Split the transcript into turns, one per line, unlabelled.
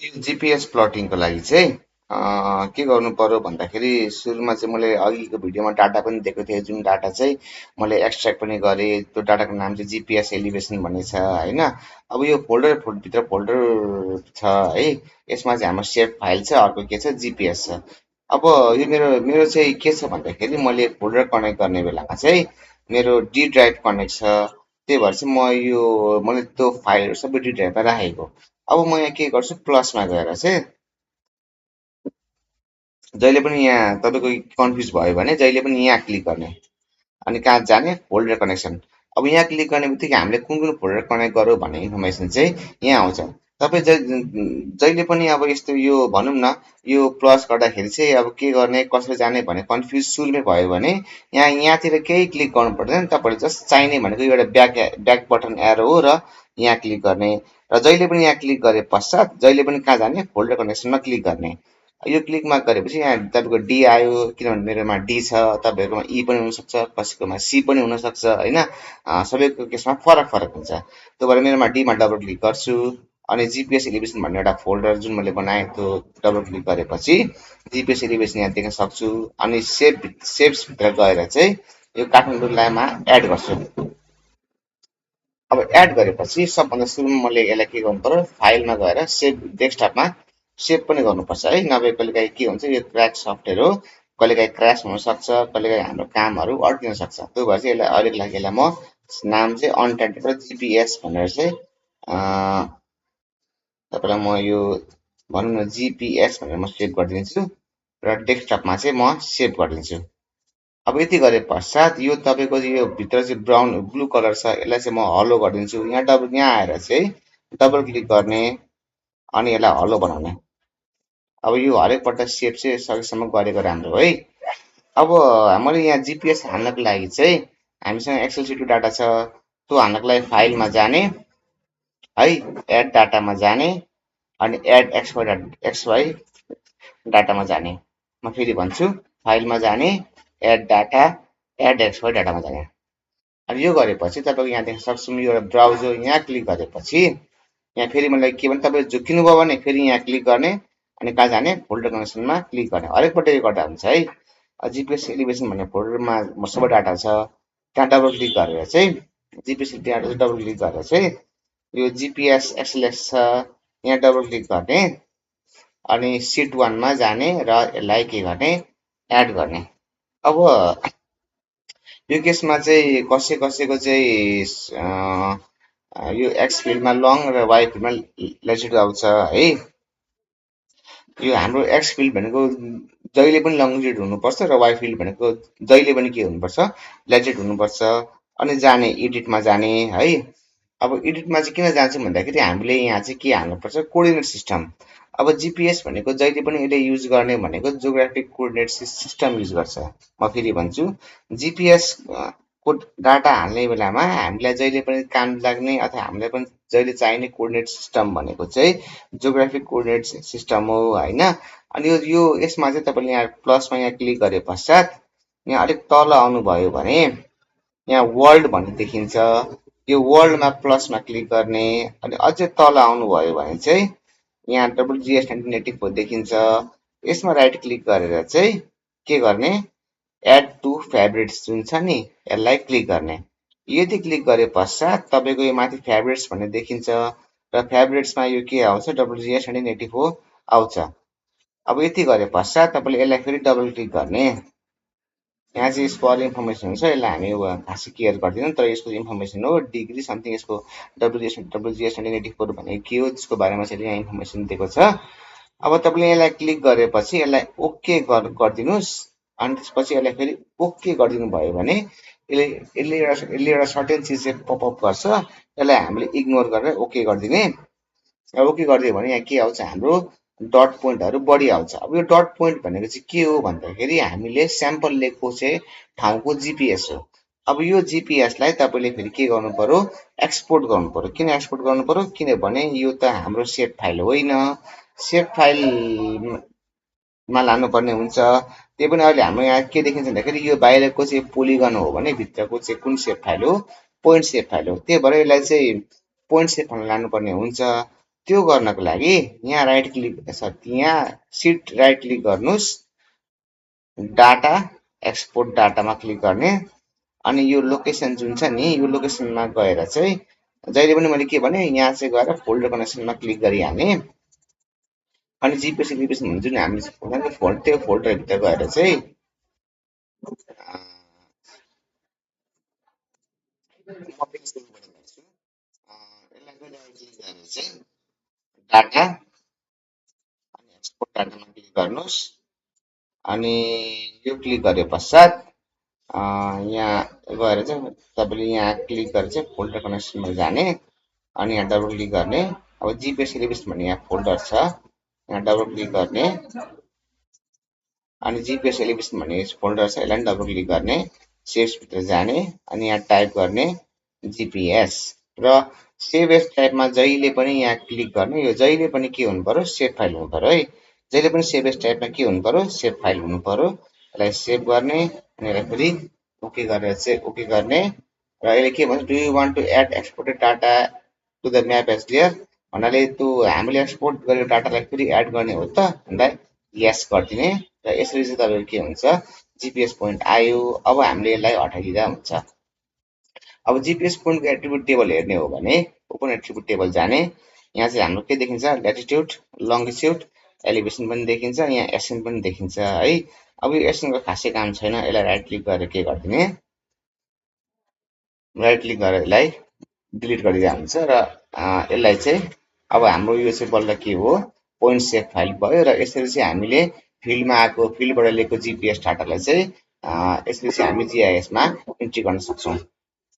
यो जिपिएस प्लटिङको लागि चाहिँ के गर्नु पर्यो भन्दाखेरि सुरुमा चाहिँ मैले अघिको भिडियोमा डाटा पनि दिएको थिएँ, जुन डाटा चाहिँ मैले एक्सट्र्याक्ट पनि गरेँ। त्यो डाटाको नाम चाहिँ जिपिएस एलिभेसन भन्ने छ होइन। अब यो भित्र फोल्डर छ है, यसमा चाहिँ हाम्रो सेभ फाइल छ, अर्को के छ जिपिएस छ। अब यो मेरो मेरो चाहिँ के छ भन्दाखेरि मैले फोल्डर कनेक्ट गर्ने बेलामा चाहिँ मेरो डी ड्राइभ कनेक्ट छ, त्यही भएर चाहिँ मैले त्यो फाइलहरू सबै डी ड्राइभमा राखेको। अब म यहाँ के गर्छु, प्लसमा गएर चाहिँ जहिले पनि यहाँ तपाईँको कन्फ्युज भयो भने जहिले पनि यहाँ क्लिक गर्ने, अनि कहाँ जाने, फोल्डर कनेक्सन। अब यहाँ क्लिक गर्ने बित्तिकै हामीले कुन कुन फोल्डर कनेक्ट गरौँ भन्ने इन्फर्मेसन चाहिँ यहाँ आउँछ। तपाईँ जहिले पनि अब यस्तो यो भनौँ न, यो प्लस गर्दाखेरि चाहिँ अब के गर्ने कसरी जाने भन्ने कन्फ्युज सुरुमै भयो भने यहाँतिर केही क्लिक गर्नु पर्दैन। तपाईँले जस्ट चाहिने भनेको एउटा ब्याक बटन एरो हो र यहाँ क्लिक गर्ने, र जहिले पनि यहाँ क्लिक गरे पश्चात जहिले पनि कहाँ जाने, फोल्डर कनेक्सनमा क्लिक गर्ने। यो क्लिकमा गरेपछि यहाँ तपाईँको डी आयो, किनभने मेरोमा डी छ, तपाईँहरूकोमा ई पनि हुनसक्छ, कसैकोमा सी पनि हुनसक्छ होइन। सबैको केसमा फरक फरक हुन्छ। त्यो भएर मेरोमा डीमा डबल क्लिक गर्छु, अनि जिपिएस एलिभेसन भन्ने एउटा फोल्डर जुन मैले बनाएँ त्यो डबल क्लिक गरेपछि जिपिएस एलिभेसन यहाँ देख्न सक्छु। अनि सेभ्सभित्र गएर चाहिँ यो काठमाडौँमा एड गर्छु। अब एड गरेपछि सबभन्दा सुरुमा मैले यसलाई के गर्नु पर्यो, फाइलमा गएर सेभ डेस्कटपमा सेभ पनि गर्नुपर्छ है, नभए कहिलेकाहीँ के हुन्छ, यो क्र्याक सफ्टवेयर हो, कहिलेकाहीँ क्रास हुनसक्छ, कहिलेकाहीँ हाम्रो कामहरू अड्किन सक्छ। त्यो भएर चाहिँ यसलाई अहिलेको लागि यसलाई म नाम चाहिँ अनटाइटेड र जिपिएस भनेर चाहिँ तपाईँलाई म यो भनौँ न जिपिएस भनेर म सेभ गरिदिन्छु र डेस्कटपमा चाहिँ म सेभ गरिदिन्छु। अब यति गरे पश्चात यो तपाईँको यो भित्र चाहिँ ब्लू कलर छ, यसलाई चाहिँ म हलो गरिदिन्छु। यहाँ आएर चाहिँ डबल क्लिक गर्ने अनि यसलाई हलो बनाउने। अब यो हरेकपल्ट सेभ चाहिँ सकेसम्म गरेको राम्रो है। अब मैले यहाँ जिपिएस हाल्नको लागि चाहिँ हामीसँग एक्सेल सिट डाटा छ, त्यो हाल्नको लागि फाइलमा जाने है, एड डाटामा जाने, अनि एड एक्सवाई डाटामा जाने। म फेरि भन्छु, फाइलमा जाने, एड डाटा, एड एक्सवाई डाटामा जाने। अनि यो गरेपछि तपाईँको यहाँ देख्न सक्छौँ यो एउटा ब्राउजर, यहाँ क्लिक गरेपछि यहाँ फेरि मलाई के भने तपाईँ झुक्किनु भयो भने फेरि यहाँ क्लिक गर्ने अनि कहाँ जाने, फोल्डर कनेक्सनमा क्लिक गर्ने। हरेकपल्ट यो गर्दा हुन्छ है। जिपिएस एलिभेसन भन्ने फोल्डरमा सबै डाटा छ, त्यहाँ डबल क्लिक गरेर चाहिँ जिपिएस डाटा डबल क्लिक गरेर चाहिँ यो जिपिएस एक्सएलएस छ, यहाँ डबल क्लिक गर्ने अनि सिट 1 मा जाने र यसलाई के गर्ने, एड गर्ने। अब यो केसमा चाहिँ कसैको चाहिँ यो एक्स फिल्डमा लङ र वाइ फिल्डमा लेटिट्युड आउँछ है। यो हाम्रो एक्स फिल्ड भनेको जहिले पनि लङ्जिट्युड हुनुपर्छ र वाइ फिल्ड भनेको जहिले पनि के हुनुपर्छ, लेटिट्युड हुनुपर्छ। अनि जाने एडिटमा जाने है। अब एडिटमा चाहिँ किन जान्छौँ भन्दाखेरि हामीले यहाँ चाहिँ के हाल्नुपर्छ, कोअर्डिनेट सिस्टम। अब जिपिएस भनेको जहिले पनि यसले युज गर्ने भनेको जियोग्राफिक कोअर्डिनेट सिस्टम युज गर्छ। म फेरि भन्छु, जिपिएस को डाटा हाल्ने बेलामा हामीलाई जहिले पनि काम लाग्ने अथवा हामीलाई पनि जहिले चाहिने कोअर्डिनेट सिस्टम भनेको चाहिँ जियोग्राफिक कोअर्डिनेट सिस्टम हो होइन। अनि यो यसमा चाहिँ तपाईँले यहाँ प्लसमा यहाँ क्लिक गरे पश्चात यहाँ अलिक तल आउनुभयो भने यहाँ वर्ल्ड भन्ने देखिन्छ, यो वर्ल्डमा प्लसमा क्लिक गर्ने। अनि अझै तल आउनुभयो भने चाहिँ यहाँ WGS 1984 देखिन्छ, यसमा राइट क्लिक गरेर चाहिँ के गर्ने, एड टु फेभरेट्स जुन छ नि यसलाई क्लिक गर्ने। यदि क्लिक गरे पश्चात तपाईँको यो माथि फेभरेट्स भन्ने देखिन्छ र फेभरेट्समा यो के आउँछ, WGS 1984 आउँछ। अब यति गरे पश्चात तपाईँले यसलाई फेरि डबल क्लिक गर्ने। यहाँ चाहिँ यसको अरू इन्फर्मेसन हुन्छ, यसलाई हामी खासै केयर गर्दैनौँ, तर यसको इन्फर्मेसन हो डिग्री समथिङ, यसको WGS 1984 भनेको के हो त्यसको बारेमा चाहिँ यहाँ इन्फर्मेसन दिएको छ। अब तपाईँले यसलाई क्लिक गरेपछि यसलाई ओके गरिदिनुहोस्। अनि त्यसपछि यसलाई फेरि ओके गरिदिनु भयो भने यसले एउटा सर्टेन चिज चाहिँ पपअप गर्छ, यसलाई हामीले इग्नोर गरेर ओके गरिदिने। ओके गरिदियो भने यहाँ के आउँछ, हाम्रो डट पोइन्टहरू बढी आउँछ। अब यो डट पोइन्ट भनेको चाहिँ के हो भन्दाखेरि हामीले स्याम्पल लिएको चाहिँ ठाउँको जिपिएस हो। अब यो जिपिएसलाई तपाईँले फेरि के गर्नु पर्यो, एक्सपोर्ट गर्नु पर्यो। किन एक्सपोर्ट गर्नु पर्यो, किनभने यो त हाम्रो सेभ फाइल होइन, सेभ फाइलमा लानुपर्ने हुन्छ। त्यही पनि अहिले हाम्रो यहाँ के देखिन्छ भन्दाखेरि यो बाहिरको चाहिँ पोलिगन हो भने भित्रको चाहिँ कुन सेभ फाइल हो, पोइन्ट सेभ फाइल हो। त्यही भएर यसलाई चाहिँ पोइन्ट सेभ फाइलमा लानुपर्ने हुन्छ। त्यो गर्नको लागि यहाँ राइट क्लिक यहाँ सिट राइट क्लिक गर्नुस्, डाटा एक्सपोर्ट डाटामा क्लिक गर्ने, अनि यो लोकेसन जुन छ नि यो लोकेसनमा गएर चाहिँ जहिले पनि मैले के भने यहाँ चाहिँ गएर फोल्डर कनेक्सनमा क्लिक गरिहाल्ने, अनि जिपिएस एलिभेसन जुन हामीले त्यो फोल्डरभित्र गएर चाहिँ डाटा अनि एक्सपोर्ट डाटामा क्लिक गर्नुहोस्, अनि यो क्लिक गरे पश्चात यहाँ गएर चाहिँ तपाईँले यहाँ क्लिक गरेर चाहिँ फोल्डर कनेक्सनमा जाने, अनि यहाँ डबल क्लिक गर्ने। अब जिपिएस एलिभेसन भन्ने यहाँ फोल्डर छ, यहाँ डबल क्लिक गर्ने, अनि जिपिएस एलिभेसन भन्ने फोल्डर छ, यसलाई डबल क्लिक गर्ने, सेभ्सभित्र जाने, अनि यहाँ टाइप गर्ने जिपिएस, र सेभ एज टाइपमा जहिले पनि यहाँ क्लिक गर्ने। यो जहिले पनि के हुनु पर्यो, सेभ फाइल हुनु पर्यो है। जहिले पनि सेभ एज टाइपमा के हुनु पर्यो, सेभ फाइल हुनु पर्यो। यसलाई सेभ गर्ने, अनि यसलाई फेरि ओके गरेर चाहिँ ओके गर्ने, र यसले के भन्छ, do you want to add exported data to the map as layer, भन्नाले त्यो हामीले एक्सपोर्ट गरेको डाटालाई फेरि एड गर्ने हो त भन्दा यस गरिदिने, र यसरी चाहिँ तपाईँको के हुन्छ, जिपिएस पोइन्ट आयो। अब हामीले यसलाई हटाइदिँदा हुन्छ। अब जिपिएस पोइन्टको एट्रिब्युट टेबल हेर्ने हो भने ओपन एट्रिब्युट टेबल जाने, यहाँ चाहिँ हाम्रो के देखिन्छ, ल्याटिट्युड, लङ्गिट्युड, एलिभेसन पनि देखिन्छ, यहाँ एसएन पनि देखिन्छ है। अब यो एसएनको खासै काम छैन, यसलाई राइट क्लिक गरेर के गरिदिने, राइट क्लिक गरेर यसलाई डिलिट गरिदिँदा हुन्छ, र यसलाई चाहिँ अब हाम्रो यो चाहिँ बल्ल के हो, पोइन्ट सेभ फाइल भयो, र यसरी चाहिँ हामीले फिल्डमा आएको फिल्डबाट लिएको जिपिएस डाटालाई चाहिँ यसरी चाहिँ हामी जिआइएसमा इन्ट्री गर्न सक्छौँ।